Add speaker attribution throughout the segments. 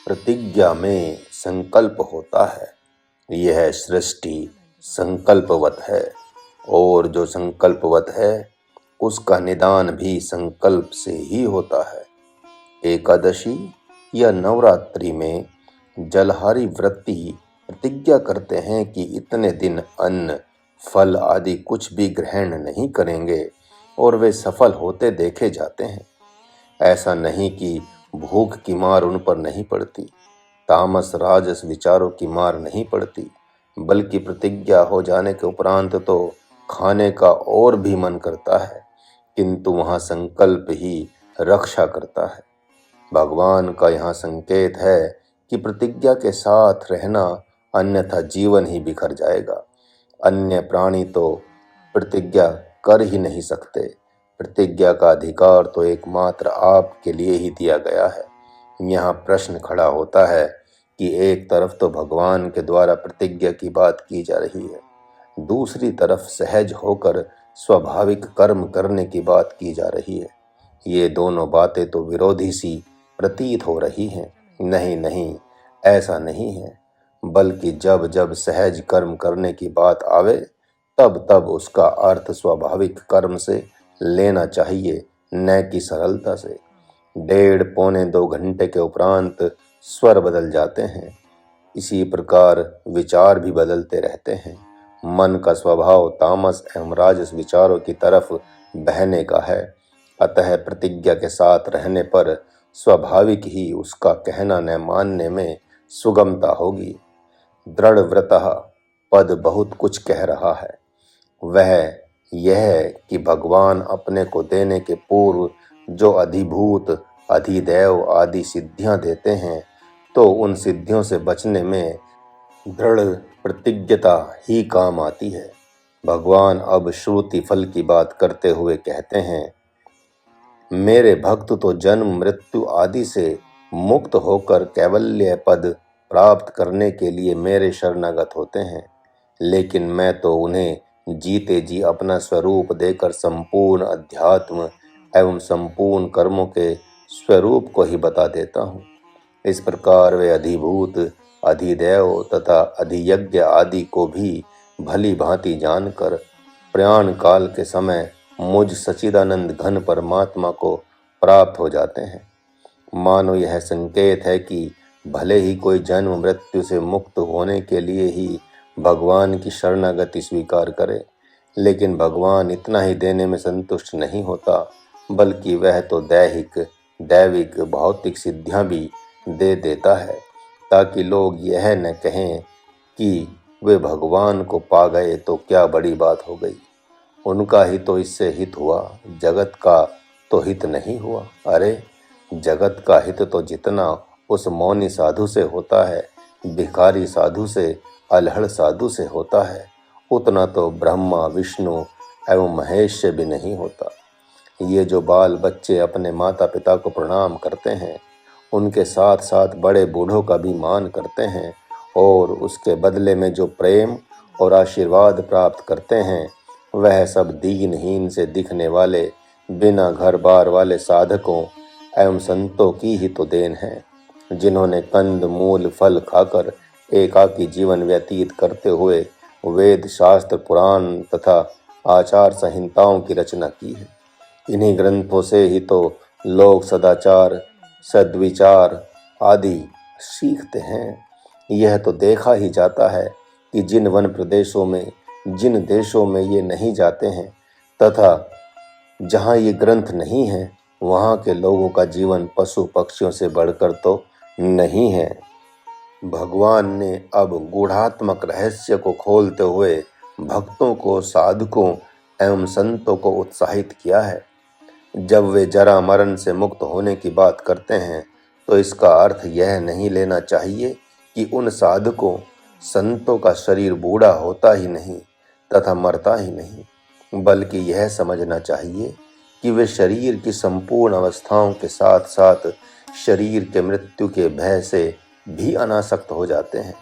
Speaker 1: प्रतिज्ञा में संकल्प होता है। यह सृष्टि संकल्पवत है और जो संकल्पवत है उसका निदान भी संकल्प से ही होता है। एकादशी या नवरात्रि में जलहारी व्रती प्रतिज्ञा करते हैं कि इतने दिन अन्न फल आदि कुछ भी ग्रहण नहीं करेंगे और वे सफल होते देखे जाते हैं। ऐसा नहीं कि भूख की मार उन पर नहीं पड़ती, तामस राजस विचारों की मार नहीं पड़ती, बल्कि प्रतिज्ञा हो जाने के उपरांत तो खाने का और भी मन करता है, किंतु वहाँ संकल्प ही रक्षा करता है। भगवान का यहाँ संकेत है कि प्रतिज्ञा के साथ रहना, अन्यथा जीवन ही बिखर जाएगा। अन्य प्राणी तो प्रतिज्ञा कर ही नहीं सकते। प्रतिज्ञा का अधिकार तो एकमात्र आपके लिए ही दिया गया है। यहाँ प्रश्न खड़ा होता है कि एक तरफ तो भगवान के द्वारा प्रतिज्ञा की बात की जा रही है, दूसरी तरफ सहज होकर स्वाभाविक कर्म करने की बात की जा रही है। ये दोनों बातें तो विरोधी सी प्रतीत हो रही हैं। नहीं नहीं, ऐसा नहीं है, बल्कि जब जब सहज कर्म करने की बात आवे तब तब उसका अर्थ स्वाभाविक कर्म से लेना चाहिए, न कि सरलता से। 1.5-2 घंटे के उपरांत स्वर बदल जाते हैं। इसी प्रकार विचार भी बदलते रहते हैं। मन का स्वभाव तामस एवं राजस विचारों की तरफ बहने का है। अतः प्रतिज्ञा के साथ रहने पर स्वाभाविक ही उसका कहना न मानने में सुगमता होगी। दृढ़ व्रतः पद बहुत कुछ कह रहा है। वह यह कि भगवान अपने को देने के पूर्व जो अधिभूत अधिदैव आदि सिद्धियां देते हैं, तो उन सिद्धियों से बचने में दृढ़ प्रतिज्ञता ही काम आती है। भगवान अब श्रुति फल की बात करते हुए कहते हैं, मेरे भक्त तो जन्म मृत्यु आदि से मुक्त होकर कैवल्य पद प्राप्त करने के लिए मेरे शरणागत होते हैं, लेकिन मैं तो उन्हें जीते जी अपना स्वरूप देकर संपूर्ण अध्यात्म एवं संपूर्ण कर्मों के स्वरूप को ही बता देता हूँ। इस प्रकार वे अधिभूत अधिदैव तथा अधियज्ञ आदि को भी भली भांति जानकर प्रयाण काल के समय मुझ सच्चिदानंद घन परमात्मा को प्राप्त हो जाते हैं। मानो यह संकेत है कि भले ही कोई जन्म मृत्यु से मुक्त होने के लिए ही भगवान की शरणागति स्वीकार करे, लेकिन भगवान इतना ही देने में संतुष्ट नहीं होता, बल्कि वह तो दैविक भौतिक सिद्धियां भी दे देता है, ताकि लोग यह न कहें कि वे भगवान को पा गए तो क्या बड़ी बात हो गई, उनका ही तो इससे हित हुआ, जगत का तो हित नहीं हुआ। अरे, जगत का हित तो जितना उस मौनी साधु से होता है, भिखारी साधु से, अलहड़ साधु से होता है, उतना तो ब्रह्मा विष्णु एवं महेश से भी नहीं होता। ये जो बाल बच्चे अपने माता पिता को प्रणाम करते हैं, उनके साथ साथ बड़े बूढ़ों का भी मान करते हैं और उसके बदले में जो प्रेम और आशीर्वाद प्राप्त करते हैं, वह सब दीनहीन से दिखने वाले बिना घर बार वाले साधकों एवं संतों की ही तो देन है, जिन्होंने कंद मूल फल खाकर एकाकी जीवन व्यतीत करते हुए वेद शास्त्र पुराण तथा आचार संहिताओं की रचना की है। इन्हीं ग्रंथों से ही तो लोग सदाचार सद्विचार आदि सीखते हैं। यह तो देखा ही जाता है कि जिन वन प्रदेशों में, जिन देशों में ये नहीं जाते हैं तथा जहाँ ये ग्रंथ नहीं हैं, वहाँ के लोगों का जीवन पशु पक्षियों से बढ़कर तो नहीं है। भगवान ने अब गूढ़ात्मक रहस्य को खोलते हुए भक्तों को, साधकों एवं संतों को उत्साहित किया है। जब वे जरा मरण से मुक्त होने की बात करते हैं, तो इसका अर्थ यह नहीं लेना चाहिए कि उन साधकों संतों का शरीर बूढ़ा होता ही नहीं तथा मरता ही नहीं, बल्कि यह समझना चाहिए कि वे शरीर की संपूर्ण अवस्थाओं के साथ साथ शरीर के मृत्यु के भय से भी अनासक्त हो जाते हैं।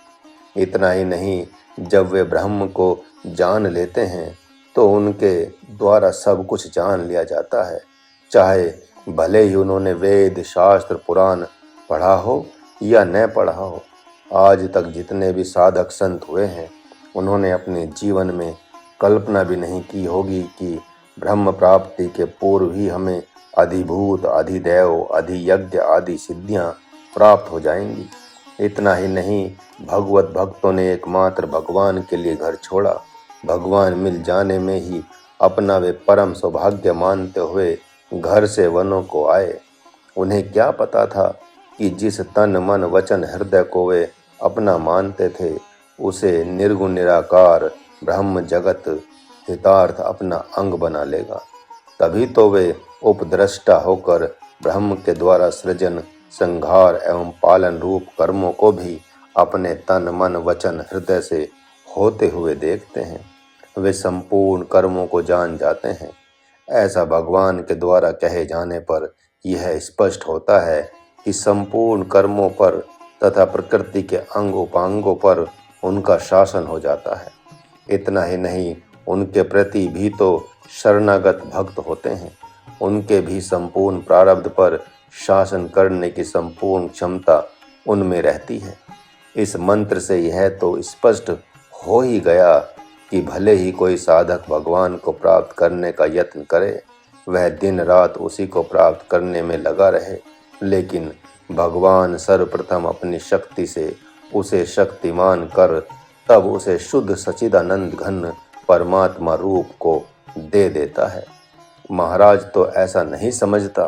Speaker 1: इतना ही नहीं, जब वे ब्रह्म को जान लेते हैं तो उनके द्वारा सब कुछ जान लिया जाता है, चाहे भले ही उन्होंने वेद शास्त्र पुराण पढ़ा हो या न पढ़ा हो। आज तक जितने भी साधक संत हुए हैं, उन्होंने अपने जीवन में कल्पना भी नहीं की होगी कि ब्रह्म प्राप्ति के पूर्व ही हमें अधिभूत, अधिदैव, अधियज्ञ आदि सिद्धियां प्राप्त हो जाएंगी। इतना ही नहीं, भगवत भक्तों ने एकमात्र भगवान के लिए घर छोड़ा। भगवान मिल जाने में ही अपना वे परम सौभाग्य मानते हुए घर से वनों को आए। उन्हें क्या पता था कि जिस तन मन वचन हृदय को वे अपना मानते थे, उसे निर्गुण निराकार ब्रह्म जगत हितार्थ अपना अंग बना लेगा। तभी तो वे उपद्रष्टा होकर ब्रह्म के द्वारा सृजन, संहार एवं पालन रूप कर्मों को भी अपने तन मन वचन हृदय से होते हुए देखते हैं। वे संपूर्ण कर्मों को जान जाते हैं। ऐसा भगवान के द्वारा कहे जाने पर यह स्पष्ट होता है कि संपूर्ण कर्मों पर तथा प्रकृति के अंग उपांगों पर उनका शासन हो जाता है। इतना ही नहीं, उनके प्रति भी तो शरणागत भक्त होते हैं। उनके भी संपूर्ण प्रारब्ध पर शासन करने की संपूर्ण क्षमता उनमें रहती है। इस मंत्र से यह तो स्पष्ट हो ही गया कि भले ही कोई साधक भगवान को प्राप्त करने का यत्न करे, वह दिन रात उसी को प्राप्त करने में लगा रहे, लेकिन भगवान सर्वप्रथम अपनी शक्ति से उसे शक्तिमान कर तब उसे शुद्ध सच्चिदानंद घन परमात्मा रूप को दे देता है। महाराज तो ऐसा नहीं समझता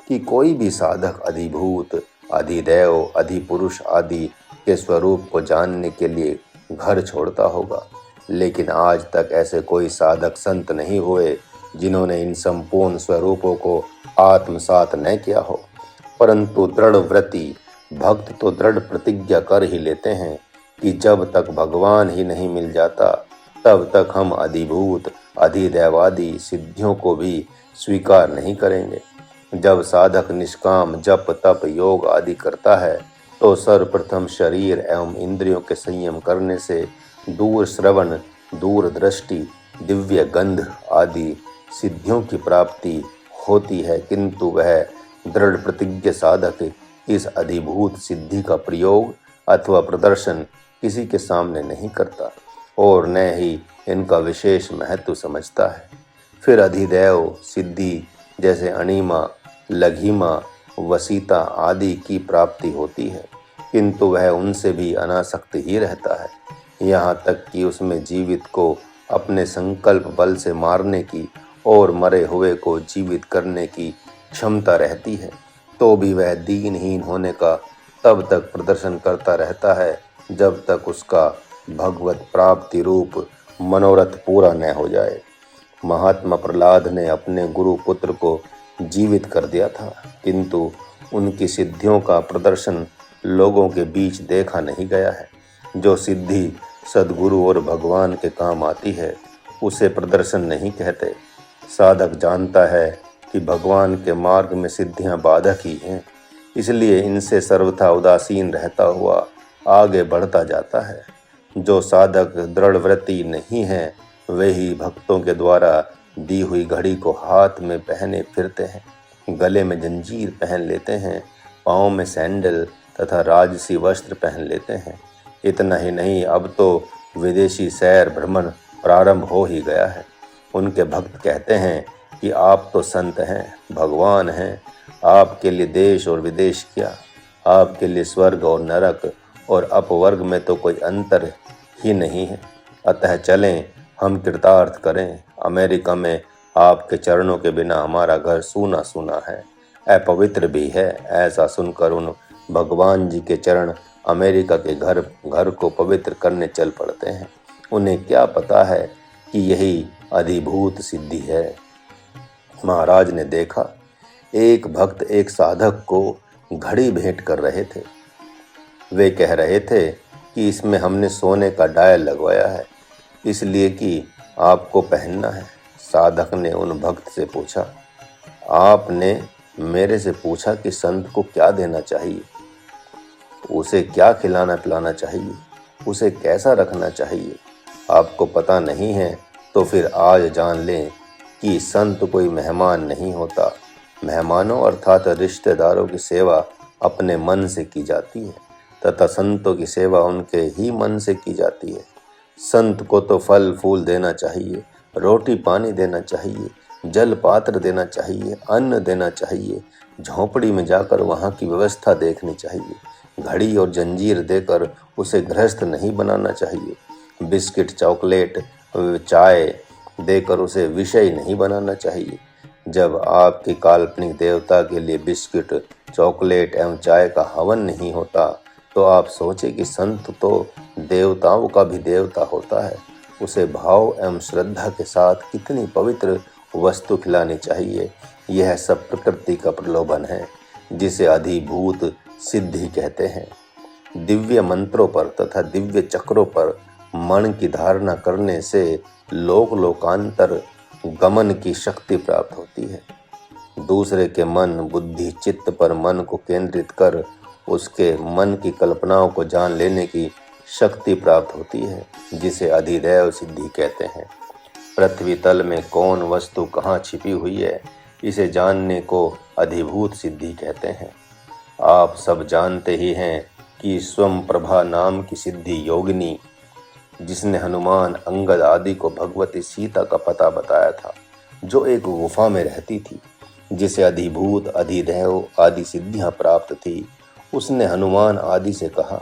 Speaker 1: कि कोई भी साधक अधिभूत, अधिदैव, अधिपुरुष आदि के स्वरूप को जानने के लिए घर छोड़ता होगा, लेकिन आज तक ऐसे कोई साधक संत नहीं हुए जिन्होंने इन संपूर्ण स्वरूपों को आत्मसात न किया हो। परंतु दृढ़ व्रति भक्त तो दृढ़ प्रतिज्ञा कर ही लेते हैं कि जब तक भगवान ही नहीं मिल जाता, तब तक हम अधिभूत, अधिदैवादि सिद्धियों को भी स्वीकार नहीं करेंगे। जब साधक निष्काम जप तप योग आदि करता है, तो सर्वप्रथम शरीर एवं इंद्रियों के संयम करने से दूर श्रवण, दूर दृष्टि, दिव्य गंध आदि सिद्धियों की प्राप्ति होती है, किंतु वह दृढ़ प्रतिज्ञ साधक इस अधिभूत सिद्धि का प्रयोग अथवा प्रदर्शन किसी के सामने नहीं करता और न ही इनका विशेष महत्व समझता है। फिर अधिदैव सिद्धि जैसे अणिमा, लघिमा, वसीता आदि की प्राप्ति होती है, किंतु वह उनसे भी अनासक्त ही रहता है। यहाँ तक कि उसमें जीवित को अपने संकल्प बल से मारने की और मरे हुए को जीवित करने की क्षमता रहती है, तो भी वह दीनहीन होने का तब तक प्रदर्शन करता रहता है जब तक उसका भगवत प्राप्ति रूप मनोरथ पूरा न हो जाए। महात्मा प्रहलाद ने अपने गुरु पुत्र को जीवित कर दिया था, किंतु उनकी सिद्धियों का प्रदर्शन लोगों के बीच देखा नहीं गया है। जो सिद्धि सद्गुरु और भगवान के काम आती है, उसे प्रदर्शन नहीं कहते। साधक जानता है कि भगवान के मार्ग में सिद्धियां बाधक ही हैं, इसलिए इनसे सर्वथा उदासीन रहता हुआ आगे बढ़ता जाता है। जो साधक दृढ़ व्रती नहीं है, वे ही भक्तों के द्वारा दी हुई घड़ी को हाथ में पहने फिरते हैं, गले में जंजीर पहन लेते हैं, पाँव में सैंडल तथा राजसी वस्त्र पहन लेते हैं। इतना ही नहीं, अब तो विदेशी सैर भ्रमण प्रारंभ हो ही गया है। उनके भक्त कहते हैं कि आप तो संत हैं, भगवान हैं, आपके लिए देश और विदेश क्या, आपके लिए स्वर्ग और नरक और अपवर्ग में तो कोई अंतर ही नहीं है। अतः चलें, हम कृतार्थ करें। अमेरिका में आपके चरणों के बिना हमारा घर सूना सूना है, अपवित्र भी है। ऐसा सुनकर उन भगवान जी के चरण अमेरिका के घर को पवित्र करने चल पड़ते हैं। उन्हें क्या पता है कि यही अधिभूत सिद्धि है। महाराज ने देखा, एक भक्त एक साधक को घड़ी भेंट कर रहे थे। वे कह रहे थे कि इसमें हमने सोने का डायल लगवाया है, इसलिए कि आपको पहनना है। साधक ने उन भक्त से पूछा, आपने मेरे से पूछा कि संत को क्या देना चाहिए, उसे क्या खिलाना पिलाना चाहिए, उसे कैसा रखना चाहिए, आपको पता नहीं है तो फिर आज जान लें कि संत कोई मेहमान नहीं होता। मेहमानों अर्थात रिश्तेदारों की सेवा अपने मन से की जाती है तथा संतों की सेवा उनके ही मन से की जाती है। संत को तो फल फूल देना चाहिए, रोटी पानी देना चाहिए, जल पात्र देना चाहिए, अन्न देना चाहिए, झोंपड़ी में जाकर वहाँ की व्यवस्था देखनी चाहिए, घड़ी और जंजीर देकर उसे गृहस्थ नहीं बनाना चाहिए, बिस्किट चॉकलेट चाय देकर उसे विषय नहीं बनाना चाहिए। जब आपके काल्पनिक देवता के लिए बिस्किट चॉकलेट एवं चाय का हवन नहीं होता तो आप सोचे कि संत तो देवताओं का भी देवता होता है, उसे भाव एवं श्रद्धा के साथ कितनी पवित्र वस्तु खिलानी चाहिए। यह सब प्रकृति का प्रलोभन है जिसे अधिभूत सिद्धि कहते हैं। दिव्य मंत्रों पर तथा दिव्य चक्रों पर मन की धारणा करने से लोकांतर गमन की शक्ति प्राप्त होती है। दूसरे के मन बुद्धि चित्त पर मन को केंद्रित कर उसके मन की कल्पनाओं को जान लेने की शक्ति प्राप्त होती है, जिसे अधिदैव सिद्धि कहते हैं। पृथ्वी तल में कौन वस्तु कहाँ छिपी हुई है, इसे जानने को अधिभूत सिद्धि कहते हैं। आप सब जानते ही हैं कि स्वयं प्रभा नाम की सिद्धि योगिनी, जिसने हनुमान अंगद आदि को भगवती सीता का पता बताया था, जो एक गुफा में रहती थी, जिसे अधिभूत अधिदैव आदि सिद्धियां प्राप्त थी, उसने हनुमान आदि से कहा,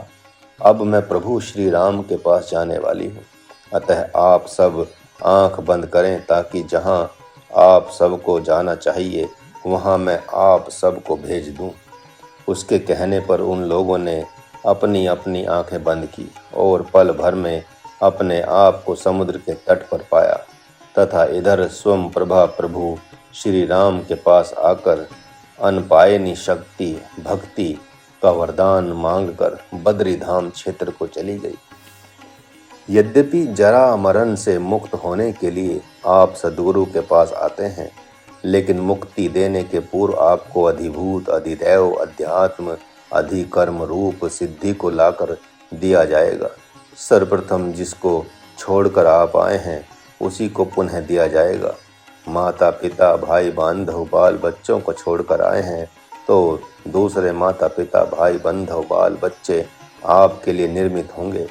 Speaker 1: अब मैं प्रभु श्री राम के पास जाने वाली हूँ, अतः आप सब आंख बंद करें ताकि जहाँ आप सबको जाना चाहिए वहाँ मैं आप सबको भेज दूँ। उसके कहने पर उन लोगों ने अपनी अपनी आंखें बंद की और पल भर में अपने आप को समुद्र के तट पर पाया तथा इधर स्वयं प्रभा प्रभु श्री राम के पास आकर अनपायनी शक्ति भक्ति का वरदान मांगकर बद्री धाम क्षेत्र को चली गई। यद्यपि जरा मरण से मुक्त होने के लिए आप सद्गुरु के पास आते हैं, लेकिन मुक्ति देने के पूर्व आपको अधिभूत अधिदैव अध्यात्म अधिकर्म रूप सिद्धि को लाकर दिया जाएगा। सर्वप्रथम जिसको छोड़कर आप आए हैं उसी को पुनः दिया जाएगा। माता पिता भाई बांधव बाल बच्चों को छोड़कर आए हैं तो दूसरे माता पिता भाई बांधव बाल बच्चे आपके लिए निर्मित होंगे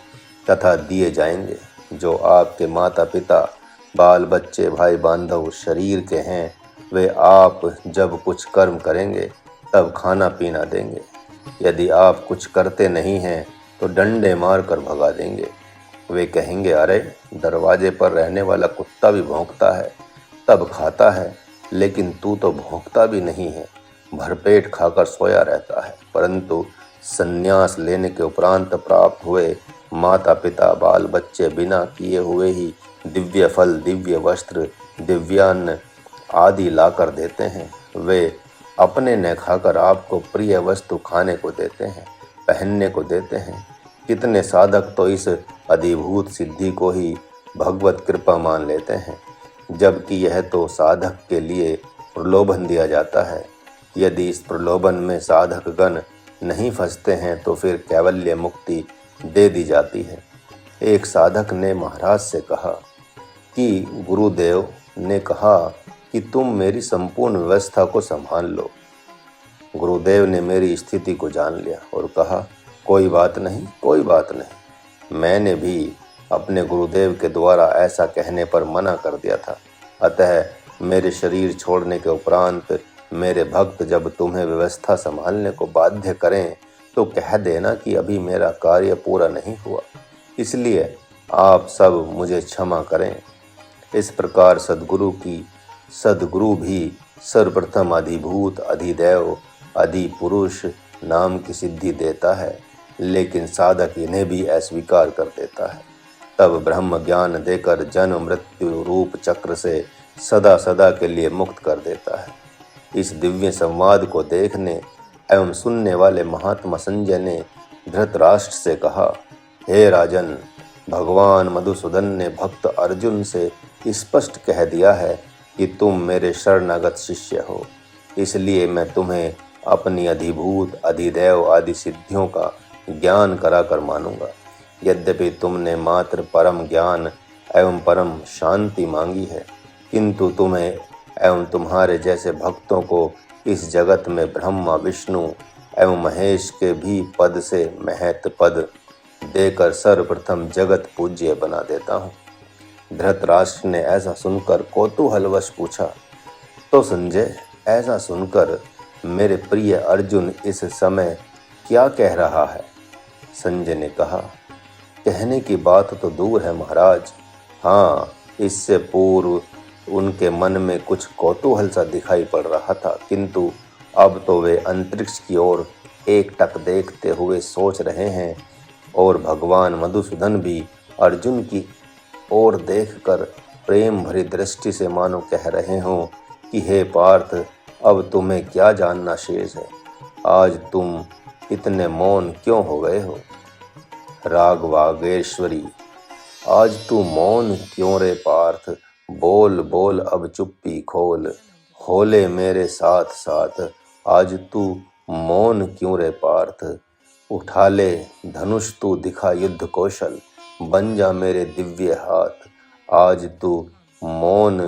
Speaker 1: तथा दिए जाएंगे। जो आपके माता पिता बाल बच्चे भाई बांधव शरीर के हैं, वे आप जब कुछ कर्म करेंगे तब खाना पीना देंगे। यदि आप कुछ करते नहीं हैं तो डंडे मारकर भगा देंगे। वे कहेंगे, अरे दरवाजे पर रहने वाला कुत्ता भी भौंकता है तब खाता है, लेकिन तू तो भौंकता भी नहीं है, भरपेट खाकर सोया रहता है। परंतु संन्यास लेने के उपरांत प्राप्त हुए माता पिता बाल बच्चे बिना किए हुए ही दिव्य फल दिव्य वस्त्र दिव्यान्न आदि लाकर देते हैं। वे अपने न खाकर आपको प्रिय वस्तु खाने को देते हैं, पहनने को देते हैं। कितने साधक तो इस अधिभूत सिद्धि को ही भगवत कृपा मान लेते हैं, जबकि यह तो साधक के लिए प्रलोभन दिया जाता है। यदि इस प्रलोभन में साधक गण नहीं फंसते हैं तो फिर कैवल्य मुक्ति दे दी जाती है। एक साधक ने महाराज से कहा कि गुरुदेव ने कहा कि तुम मेरी संपूर्ण व्यवस्था को संभाल लो। गुरुदेव ने मेरी स्थिति को जान लिया और कहा, कोई बात नहीं, कोई बात नहीं। मैंने भी अपने गुरुदेव के द्वारा ऐसा कहने पर मना कर दिया था। अतः मेरे शरीर छोड़ने के उपरांत मेरे भक्त जब तुम्हें व्यवस्था संभालने को बाध्य करें तो कह देना कि अभी मेरा कार्य पूरा नहीं हुआ, इसलिए आप सब मुझे क्षमा करें। इस प्रकार सद्गुरु भी सर्वप्रथम अधिभूत अधिदैव अधिपुरुष नाम की सिद्धि देता है, लेकिन साधक इन्हें भी अस्वीकार कर देता है। तब ब्रह्म ज्ञान देकर जन्म मृत्यु रूप चक्र से सदा सदा के लिए मुक्त कर देता है। इस दिव्य संवाद को देखने एवं सुनने वाले महात्मा संजय ने धृतराष्ट्र से कहा, हे राजन, भगवान मधुसूदन ने भक्त अर्जुन से स्पष्ट कह दिया है कि तुम मेरे शरणागत शिष्य हो, इसलिए मैं तुम्हें अपनी अधिभूत अधिदैव आदि सिद्धियों का ज्ञान कराकर मानूंगा। यद्यपि तुमने मात्र परम ज्ञान एवं परम शांति मांगी है, किंतु तुम्हें एवं तुम्हारे जैसे भक्तों को इस जगत में ब्रह्मा विष्णु एवं महेश के भी पद से महत पद देकर सर्वप्रथम जगत पूज्य बना देता हूँ। धृतराष्ट्र ने ऐसा सुनकर कौतूहलवश पूछा, तो संजय, ऐसा सुनकर मेरे प्रिय अर्जुन इस समय क्या कह रहा है? संजय ने कहा, कहने की बात तो दूर है महाराज। हाँ, इससे पूर्व उनके मन में कुछ कौतूहल सा दिखाई पड़ रहा था, किंतु अब तो वे अंतरिक्ष की ओर एकटक देखते हुए सोच रहे हैं और भगवान मधुसूदन भी अर्जुन की ओर देखकर प्रेम भरी दृष्टि से मानो कह रहे हों कि हे पार्थ, अब तुम्हें क्या जानना शेष है? आज तुम इतने मौन क्यों हो गए हो? राघवागेश्वरी, आज तू मौन क्यों रे पार्थ? बोल बोल अब चुप्पी खोल, होले मेरे साथ साथ। आज तू मौन क्यों रे पार्थ? उठा ले धनुष तू दिखा युद्ध कौशल, बन जा मेरे दिव्य हाथ। आज तू मौन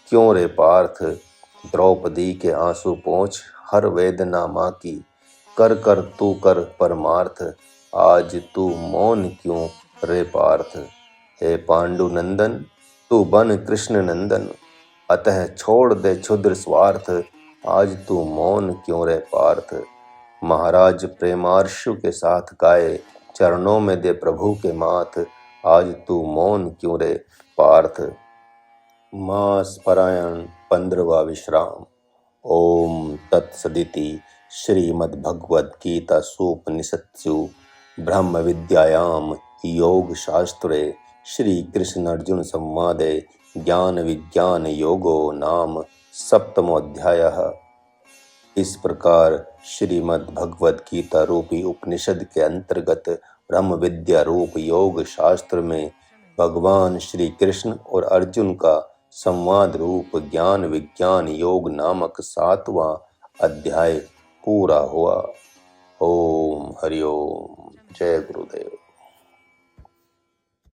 Speaker 1: क्यों रे पार्थ? द्रौपदी के आंसू पोंछ हर वेदना माँ की, कर कर तू कर परमार्थ। आज तू मौन क्यों रे पार्थ? हे पांडु नंदन, तू बन कृष्ण नंदन, अतः छोड़ दे क्षुद्र स्वार्थ। आज तू मौन क्यों रे पार्थ? महाराज प्रेमार्षु के साथ गाए, चरणों में दे प्रभु के माथ। आज तू मौन क्यों रे पार्थ? मास परायण 15वां विश्राम। ओम तत्सदिति श्रीमद्भगवद्गीता सूपनिषत्सु ब्रह्म विद्यायाम योग शास्त्रे श्री कृष्ण अर्जुन संवादे ज्ञान विज्ञान योगो नाम सप्तमोऽध्यायः। इस प्रकार श्रीमद् भगवद गीता रूपी उपनिषद के अंतर्गत ब्रह्म विद्या रूप योग शास्त्र में भगवान श्री कृष्ण और अर्जुन का संवाद रूप ज्ञान विज्ञान योग नामक 7वां अध्याय पूरा हुआ। ओम हरि ओम। जय गुरुदेव।